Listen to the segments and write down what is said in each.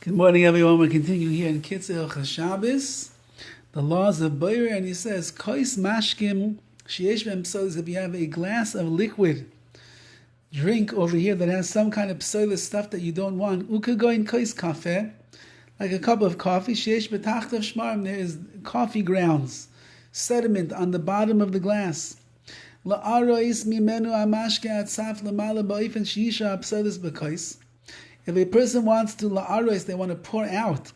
Good morning, everyone. We're continuing here in KITZUR HILCHOS SHABBOS, the laws of Boyer, and he says, Kois mashkim sheyesh b'hem psolis. If you have a glass of liquid drink over here that has some kind of psolis stuff that you don't want, ukagoin kois kafe, like a cup of coffee, sheyesh b'tachtav shmarim, there is coffee grounds, sediment on the bottom of the glass. La'arois mimenu amashke atzaf lamala ba'ifan sheisha psolis b'kois. If a person wants to la'aros, they want to pour out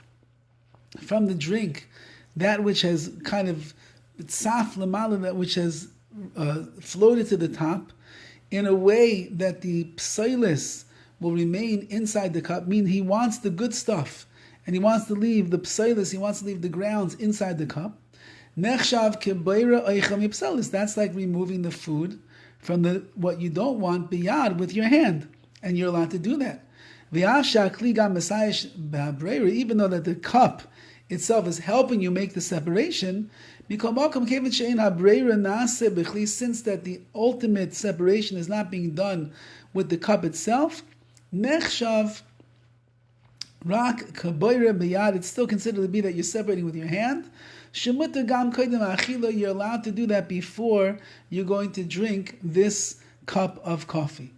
from the drink that which has kind of tzaf lamala, that which has floated to the top, in a way that the psolis will remain inside the cup. Meaning he wants the good stuff, and he wants to leave the psolis, he wants to leave the grounds inside the cup. Nechshav kebeira oicham psolis. That's like removing the food from the what you don't want biyad with your hand, and you're allowed to do that. Even though that the cup itself is helping you make the separation, since that the ultimate separation is not being done with the cup itself, it's still considered to be that you're separating with your hand. You're allowed to do that before you're going to drink this cup of coffee.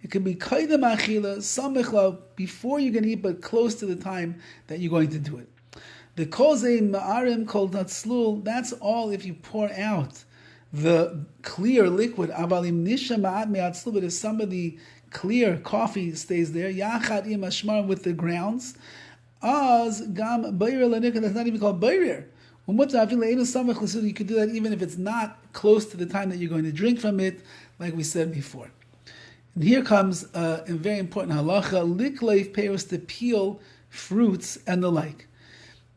It could be kaidam achila, samichla, before you're going to eat, but close to the time that you're going to do it. The koze ma'arim kol tatzlul, that's all if you pour out the clear liquid. Avalim nisha ma'at me'atzlul, but if some of the clear coffee stays there, yachad im ashmar, with the grounds, az gam bayir lanika, that's not even called bayir. You could do that even if it's not close to the time that you're going to drink from it, like we said before. And here comes a very important halacha, likleif peros, to peel fruits and the like.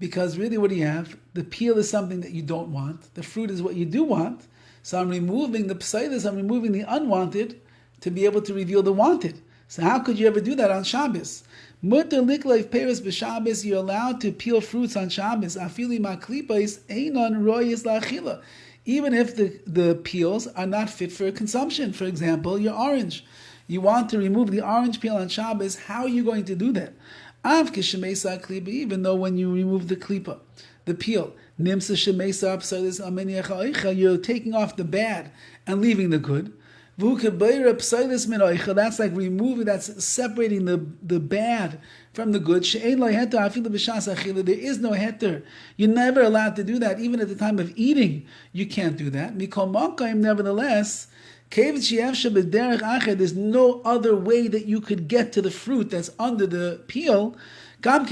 Because really what do you have? The peel is something that you don't want. The fruit is what you do want. So I'm removing the psailis, I'm removing the unwanted to be able to reveal the wanted. So how could you ever do that on Shabbos? Mutter likleif peros b'Shabbos, you're allowed to peel fruits on Shabbos. Afili maklipais einon royis la'achila. Even if the peels are not fit for consumption. For example, your orange. You want to remove the orange peel on Shabbos. How are you going to do that? Even though when you remove the klipa, the peel, you're taking off the bad and leaving the good. That's like removing, that's separating the bad from the good. There is no heter. You're never allowed to do that. Even at the time of eating, you can't do that. Nevertheless, there's no other way that you could get to the fruit that's under the peel. That's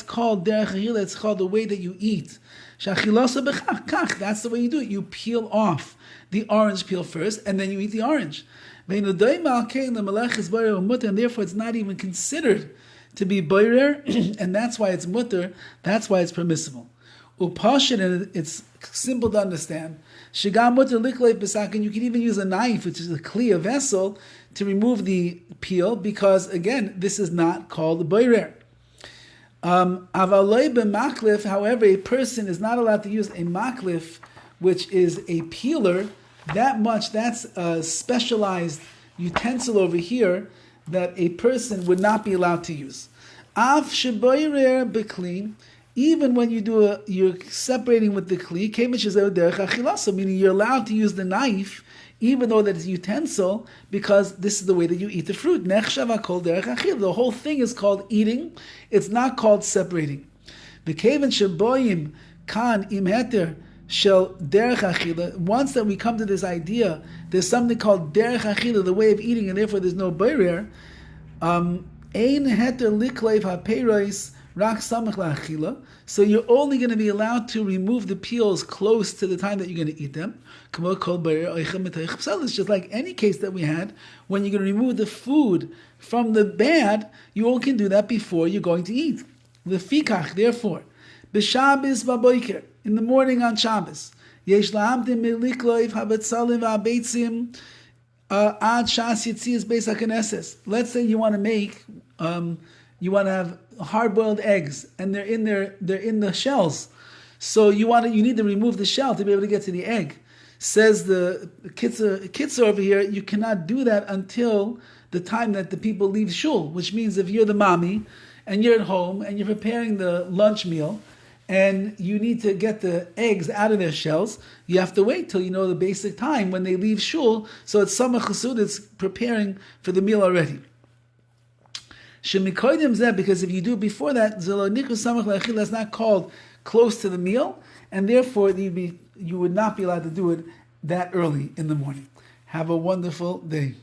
called derech ha'chila. That's called the way that you eat. That's the way you do it. You peel off the orange peel first, and then you eat the orange. And therefore it's not even considered to be boirer, and that's why it's mutter, that's why it's permissible. Upashin, and it's simple to understand. Shigam mutter likleif b'sakin, you can even use a knife, which is a clear vessel, to remove the peel, because again, this is not called boirer. Avaloi b'maklif, however, a person is not allowed to use a maklif, which is a peeler. That's a specialized utensil over here that a person would not be allowed to use. Av sheboirer b'kli, even when you're separating with the kli, meaning you're allowed to use the knife, even though that it's utensil, because this is the way that you eat the fruit. The whole thing is called eating. It's not called separating. Once that we come to this idea, there's something called derech achila, the way of eating, and therefore there's no boirer. So you're only going to be allowed to remove the peels close to the time that you're going to eat them. It's just like any case that we had, when you're going to remove the food from the bad, you only can do that before you're going to eat. Therefore, b'Shabbos b'boiker, in the morning on Shabbos, let's say you want to make, you want to have hard-boiled eggs, and they're in the shells. So you need to remove the shell to be able to get to the egg. Says the KITZUR over here, you cannot do that until the time that the people leave shul, which means if you're the mommy and you're at home and you're preparing the lunch meal and you need to get the eggs out of their shells, you have to wait till you know the basic time when they leave shul, so it's samach chasud, it's preparing for the meal already. Shemikoidim zeh, because if you do it before that, zelo nikus samach le'achila, is not called close to the meal, and therefore you would not be allowed to do it that early in the morning. Have a wonderful day.